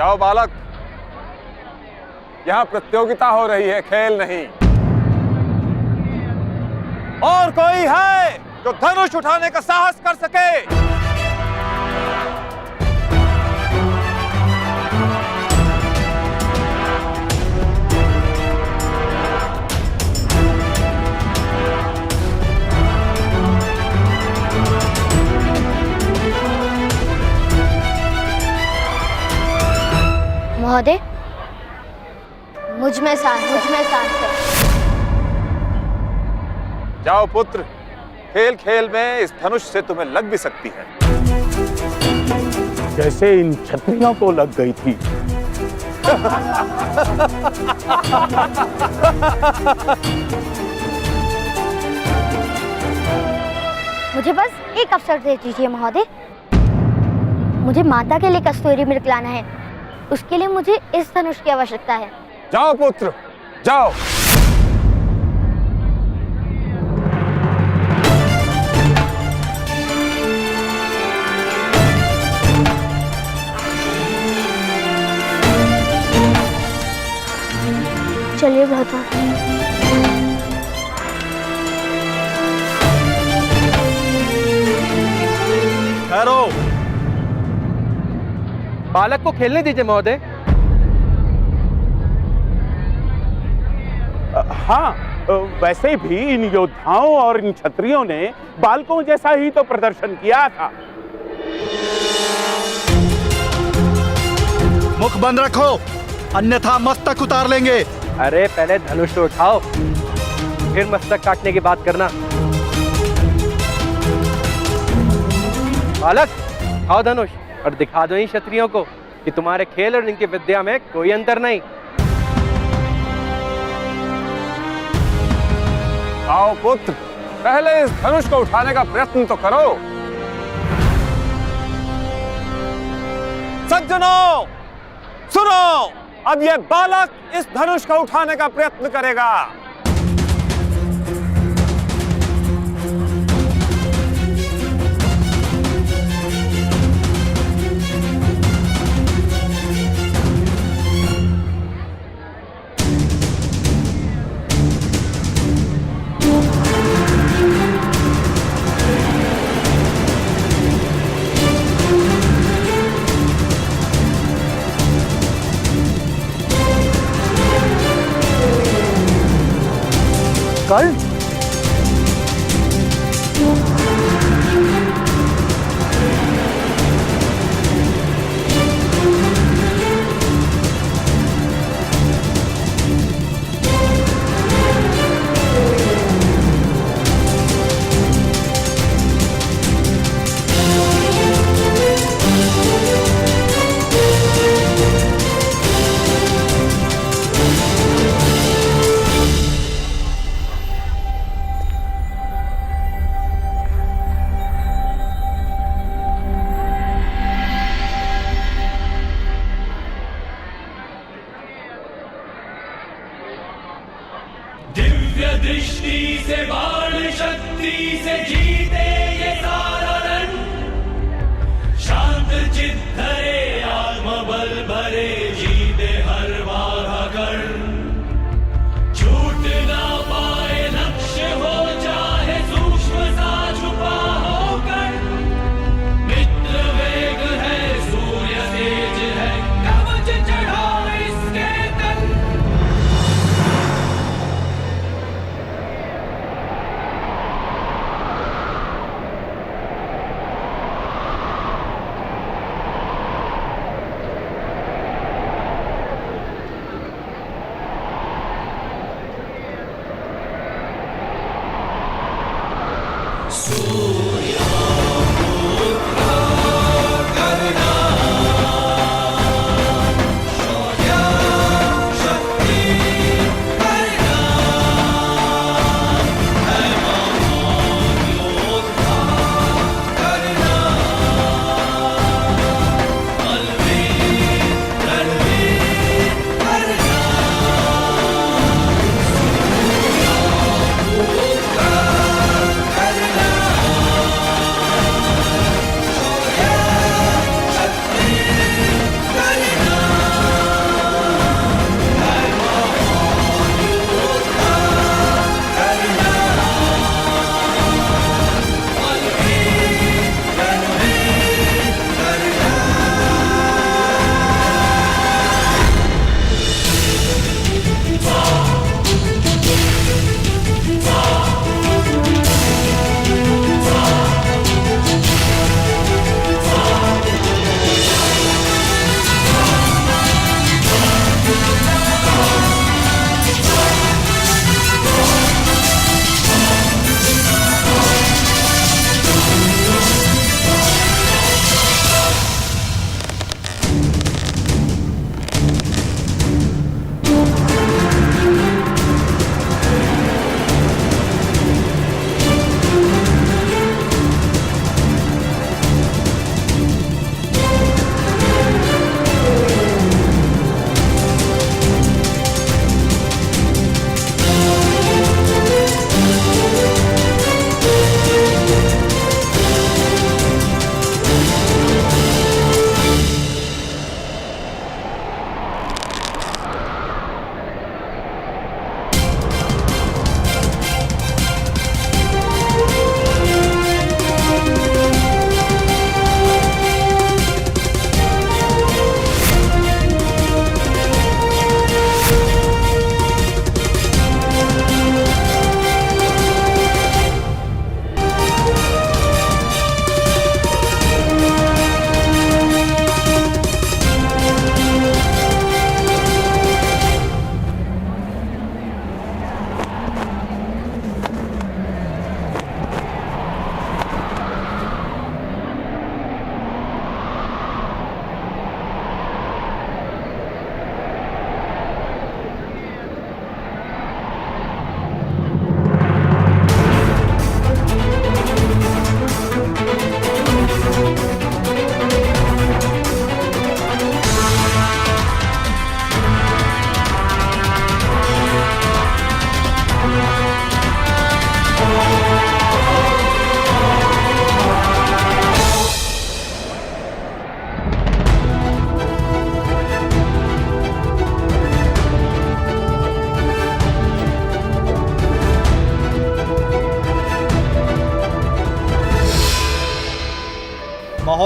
जाओ बालक, यहाँ प्रतियोगिता हो रही है, खेल नहीं। और कोई है जो धनुष उठाने का साहस कर सके? महोदय, मुझ में साहस है। जाओ पुत्र, खेल खेल में इस धनुष से तुम्हें लग भी सकती है, जैसे इन छत्रियों को लग गई थी। मुझे बस एक अवसर दे दीजिए महोदय। मुझे माता के लिए कस्तूरी मृग लाना है, उसके लिए मुझे इस धनुष की आवश्यकता है। जाओ पुत्र, जाओ। चलिए भ्राता। ठहरो, बालक को खेलने दीजिए महोदय। हाँ, वैसे भी इन योद्धाओं और इन क्षत्रियों ने बालकों जैसा ही तो प्रदर्शन किया था। मुख बंद रखो, अन्यथा मस्तक उतार लेंगे। अरे पहले धनुष तो उठाओ, फिर मस्तक काटने की बात करना। बालक, उठाओ धनुष और दिखा दो इन क्षत्रियों को कि तुम्हारे खेल और इनकी विद्या में कोई अंतर नहीं। आओ पुत्र, पहले इस धनुष को उठाने का प्रयत्न तो करो। सज्जनों, सुनो, अब यह बालक इस धनुष को उठाने का प्रयत्न करेगा। कल दृष्टि से बाण शक्ति से जीते ये सारा रण, शांत चित्त धरे आत्मबल भरे जीते हर बाधा कर, छूट ना पाए लक्ष्य हो चाहे सूक्ष्म सा छुपा होकर, मित्र वेग है सूर्य तेज है कवच चढ़ा इसके तन।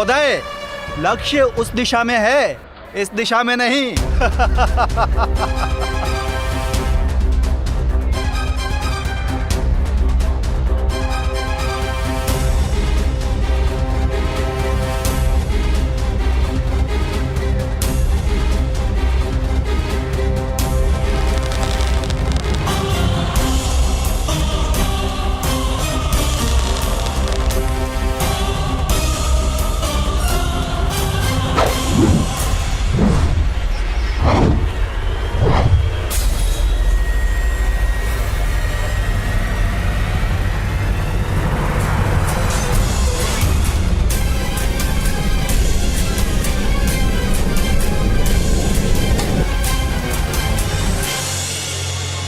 महोदय, लक्ष्य उस दिशा में है, इस दिशा में नहीं।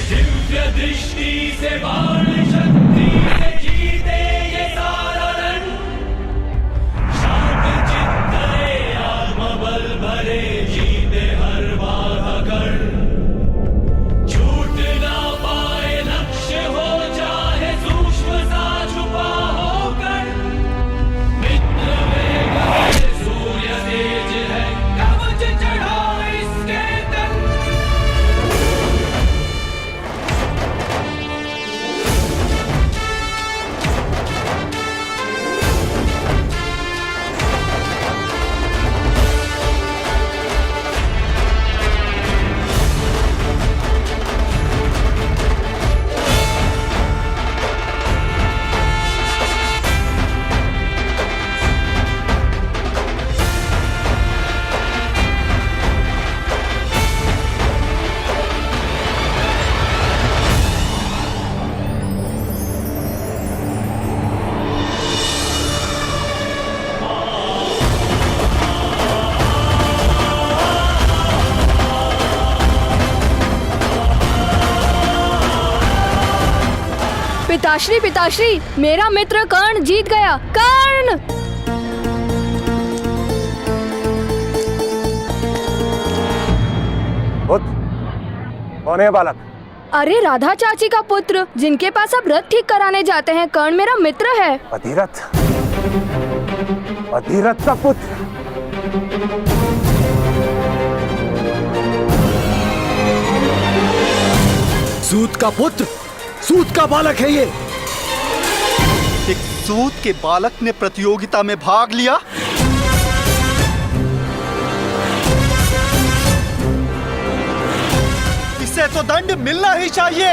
दिव्य दृष्टि से बाण शक्ति से जीते ये सारा रण, शांत चित्त धरे आत्मबल भरे जीते हर बाधा गढ़, छूट ना पाए लक्ष्य हो चाहे सूक्ष्म सा छुपा हो कर, मित्र वेग है सूर्य तेज है कवच चढ़ा इसके तन। पिताश्री पिताश्री, मेरा मित्र कर्ण जीत गया। कर्ण! कौन है बालक? अरे राधा चाची का पुत्र, जिनके पास आप रथ ठीक कराने जाते हैं। कर्ण मेरा मित्र है। अधिरथ? अधिरथ का पुत्र? सूत का पुत्र, सूत का बालक है ये। एक सूत के बालक ने प्रतियोगिता में भाग लिया। इसे तो दंड मिलना ही चाहिए।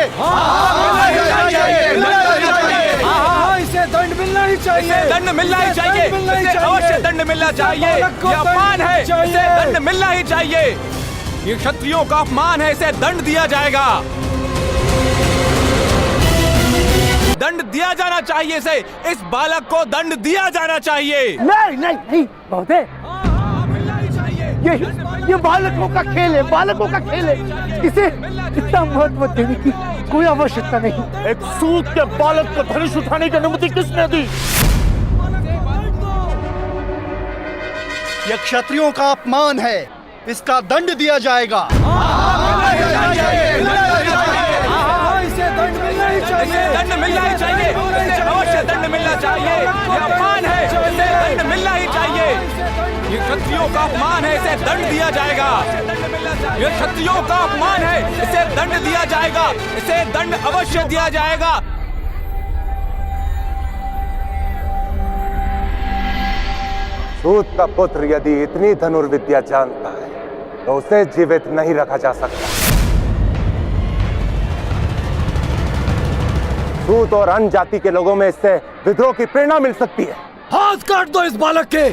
इसे दंड मिलना ही चाहिए। दंड मिलना ही चाहिए। इसे अवश्य दंड मिलना चाहिए। ये अपमान है, इसे दंड मिलना ही चाहिए। ये क्षत्रियों का अपमान है, इसे दंड दिया जाएगा। दंड दिया जाना चाहिए इसे। इस बालक को दंड दिया जाना चाहिए। नहीं नहीं नहीं महोदय, ये बालकों का खेल है, बालकों का खेल है। इसे इतना महत्व देने की कोई आवश्यकता नहीं। एक सूत के बालक को धनुष उठाने की अनुमति किसने दी? यह क्षत्रियों का अपमान है, इसका दंड दिया जाएगा। इसे दंड मिलना ही चाहिए। दंड मिलना ही चाहिए। इसे अवश्य दंड मिलना चाहिए। ये अपमान है, इसे दंड मिलना ही चाहिए। ये क्षत्रियों का अपमान है, इसे दंड दिया जाएगा। ये क्षत्रियों का अपमान है, इसे दंड दिया जाएगा। इसे दंड अवश्य दिया जाएगा। सूत का पुत्र यदि इतनी धनुर्विद्या जानता है तो उसे जीवित नहीं रखा जा सकता। सूत और अन्य जाति के लोगों में इससे विद्रोह की प्रेरणा मिल सकती है। हाथ काट दो इस बालक के।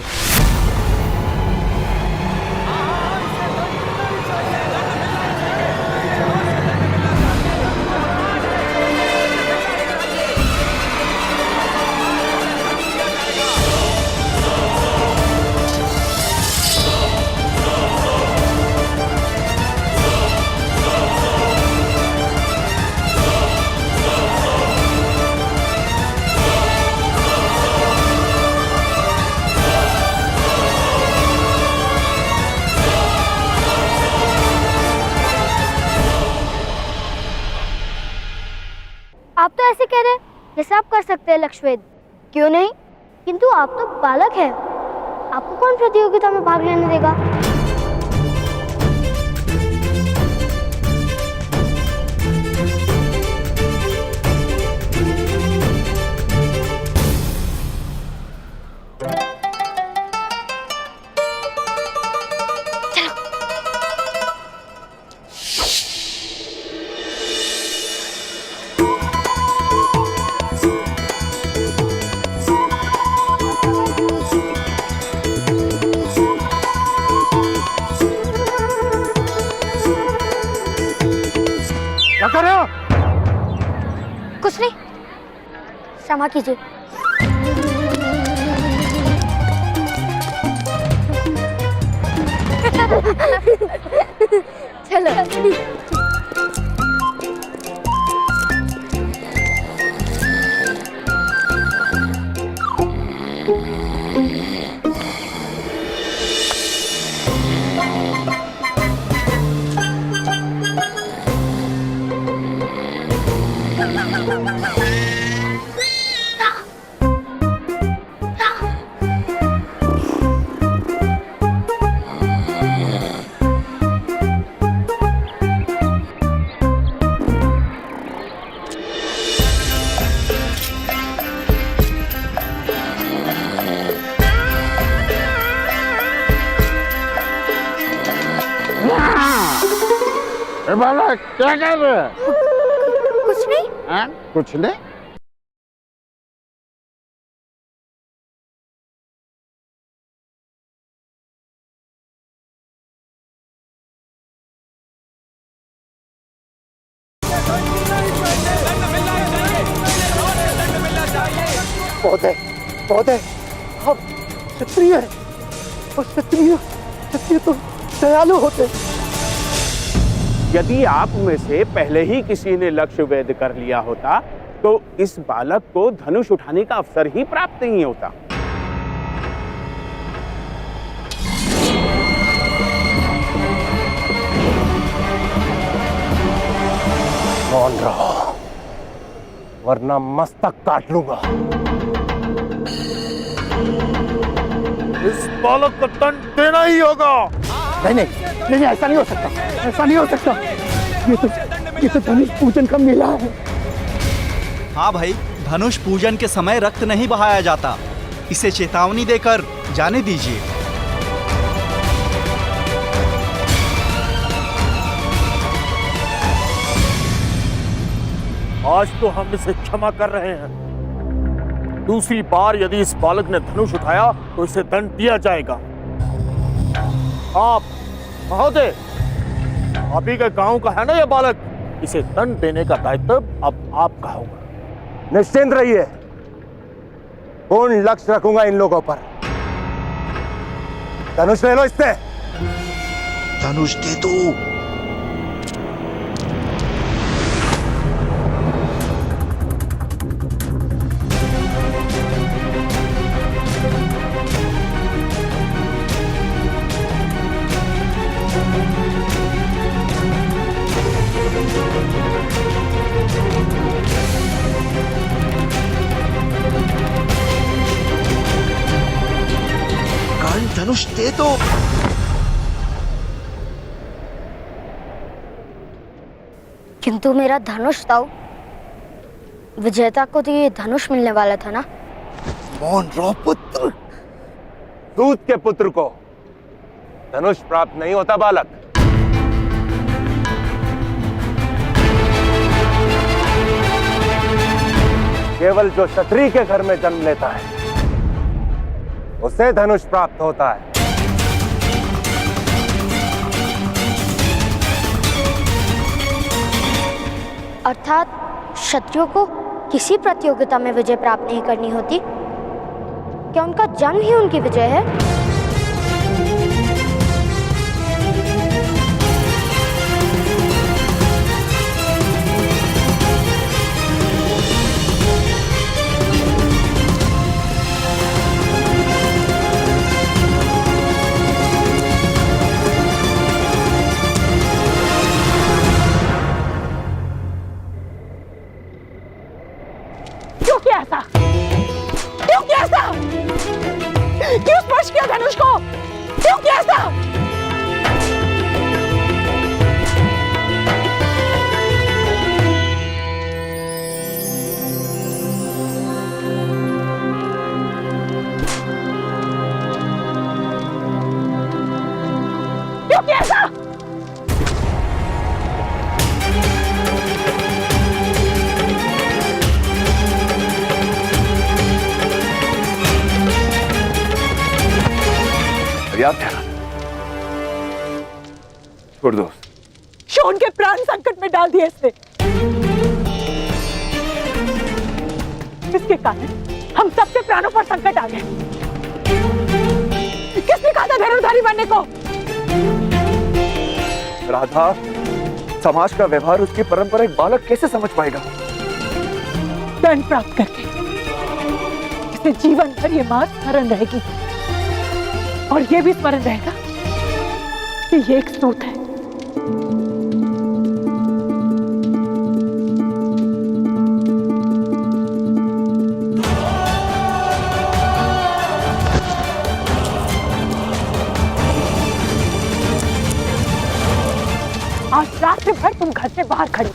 आप तो ऐसे कह रहे हैं जैसे आप कर सकते हैं लक्ष्यवेद। क्यों नहीं? किंतु आप तो बालक हैं। आपको कौन प्रतियोगिता में भाग लेने देगा? क्या कर रहे हो? कुछ नहीं, क्षमा कीजिए। चलो। बालक क्या कर रहे हो? कुछ नहीं। हाँ? कुछ नहीं। पौधे पौधे हम क्षत्रिय हैं और क्षत्रिय तो दयालु होते हैं। यदि आप में से पहले ही किसी ने लक्ष्य वेध कर लिया होता तो इस बालक को धनुष उठाने का अवसर ही प्राप्त नहीं होता। मौन रहो वरना मस्तक काट लूंगा। इस बालक को दंड देना ही होगा। नहीं, ऐसा नहीं हो सकता, ऐसा नहीं हो सकता। ये तो धनुष पूजन का मेला है। हाँ भाई, धनुष पूजन के समय रक्त नहीं बहाया जाता, इसे चेतावनी देकर जाने दीजिए। आज तो हम इसे क्षमा कर रहे हैं। दूसरी बार यदि इस बालक ने धनुष उठाया तो इसे दंड दिया जाएगा। आप महोदय, आप ही के गांव का है ना यह बालक, इसे दंड देने का दायित्व अब आपका होगा। निश्चिंत रहिए, पूर्ण लक्ष्य रखूंगा इन लोगों पर। धनुष ले लो इससे। धनुष दे दो। धनुष दे दो। किंतु मेरा धनुष था, विजेता को तो ये धनुष मिलने वाला था ना। मौन रहो पुत्र। दूत के पुत्र को धनुष प्राप्त नहीं होता बालक। केवल जो क्षत्रिय के घर में जन्म लेता है उसे धनुष प्राप्त होता है। अर्थात क्षत्रियों को किसी प्रतियोगिता में विजय प्राप्त नहीं करनी होती। क्या उनका जन्म ही उनकी विजय है? क्यों स्पर्श किया धनुष क्यों किया ऐसा? पर्याप्त है। छोड़ दो। शोन के प्राण संकट में डाल दिए इसने। इसके कारण हम सबके प्राणों पर संकट आ गए। किसने कहा था धनुर्धारी बनने को? राधा, समाज का व्यवहार, उसकी परंपरा एक बालक कैसे समझ पाएगा? दंड प्राप्त करके इसे जीवन भर ये बात स्मरण रहेगी, और ये भी स्मरण रहेगा कि ये एक सूत है। आज रात भर तुम घर से बाहर खड़े।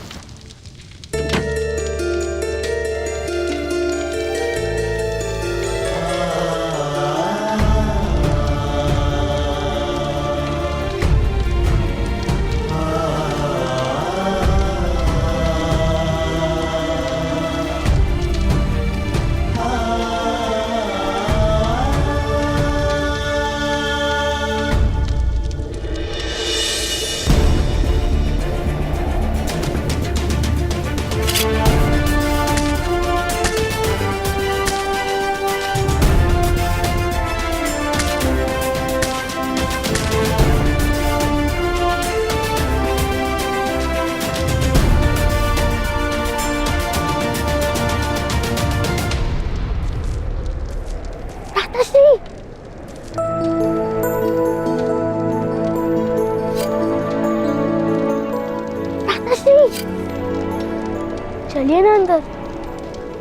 चलिए ना अंदर,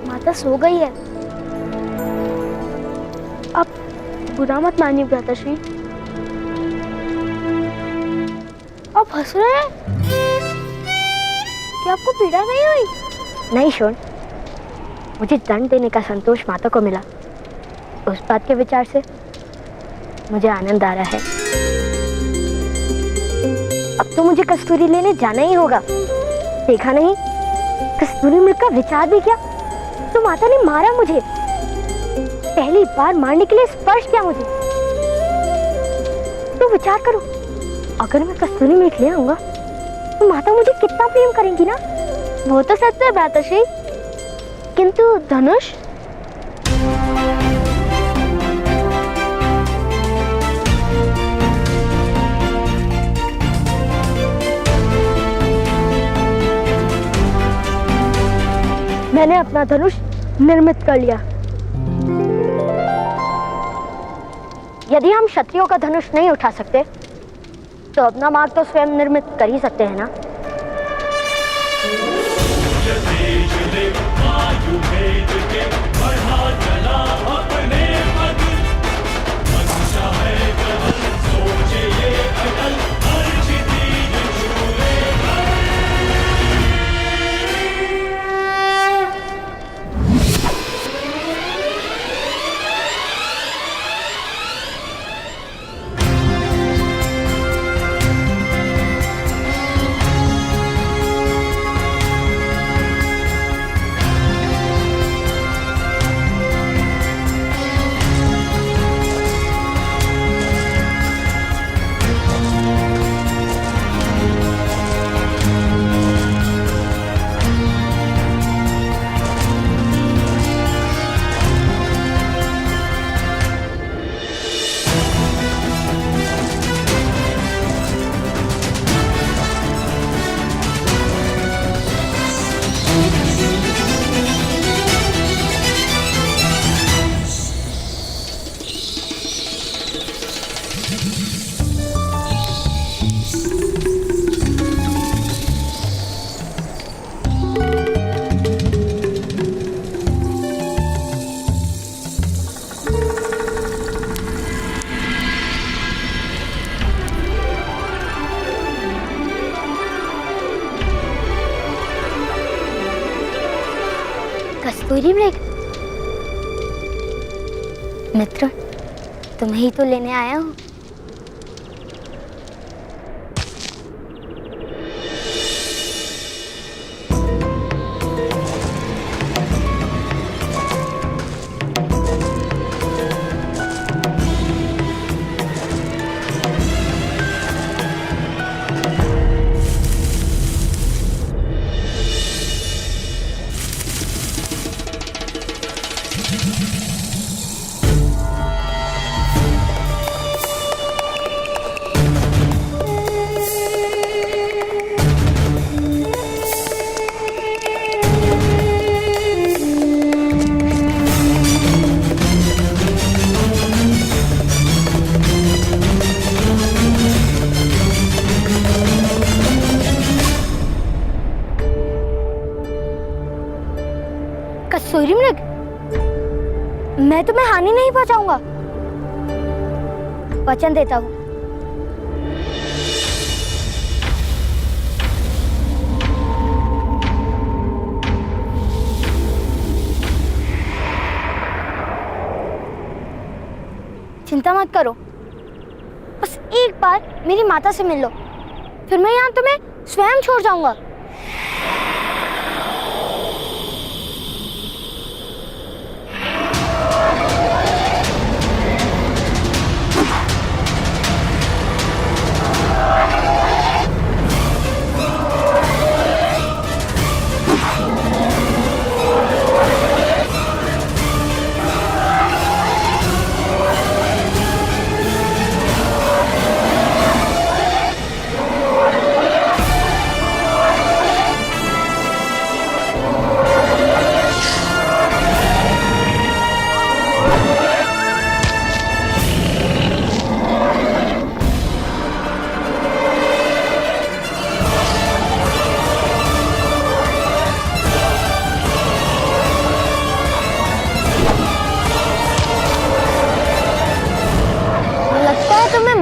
माता सो गई है। अब बुरा मत मानिए भ्राताश्री। आप हंस रहे हैं? क्या आपको पीड़ा नहीं हुई? नहीं शोन, मुझे दंड देने का संतोष माता को मिला। उस बात के विचार से मुझे आनंद आ रहा है। अब तो मुझे कस्तूरी लेने जाना ही होगा। देखा नहीं, कस्तूरी मृग का विचार भी किया तो माता ने मारा मुझे। पहली बार मारने के लिए स्पर्श किया मुझे। तो विचार करो, अगर मैं कस्तूरी मृग ले आऊंगा तो माता मुझे कितना प्रेम करेंगी ना। वो तो सच है भ्राताश्री, किंतु धनुष? मैंने अपना धनुष निर्मित कर लिया। यदि हम क्षत्रियों का धनुष नहीं उठा सकते तो अपना मार्ग तो स्वयं निर्मित कर ही सकते हैं ना। कस्तूरी मृग, मित्र, तुम्हें ही तो लेने आया हूँ। कस्तूरी मृग, मैं तुम्हें हानि नहीं पहुंचाऊंगा, वचन देता हूँ। चिंता मत करो, बस एक बार मेरी माता से मिल लो, फिर मैं यहाँ तुम्हें स्वयं छोड़ जाऊंगा।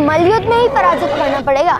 मलयुद्ध में ही पराजित करना पड़ेगा।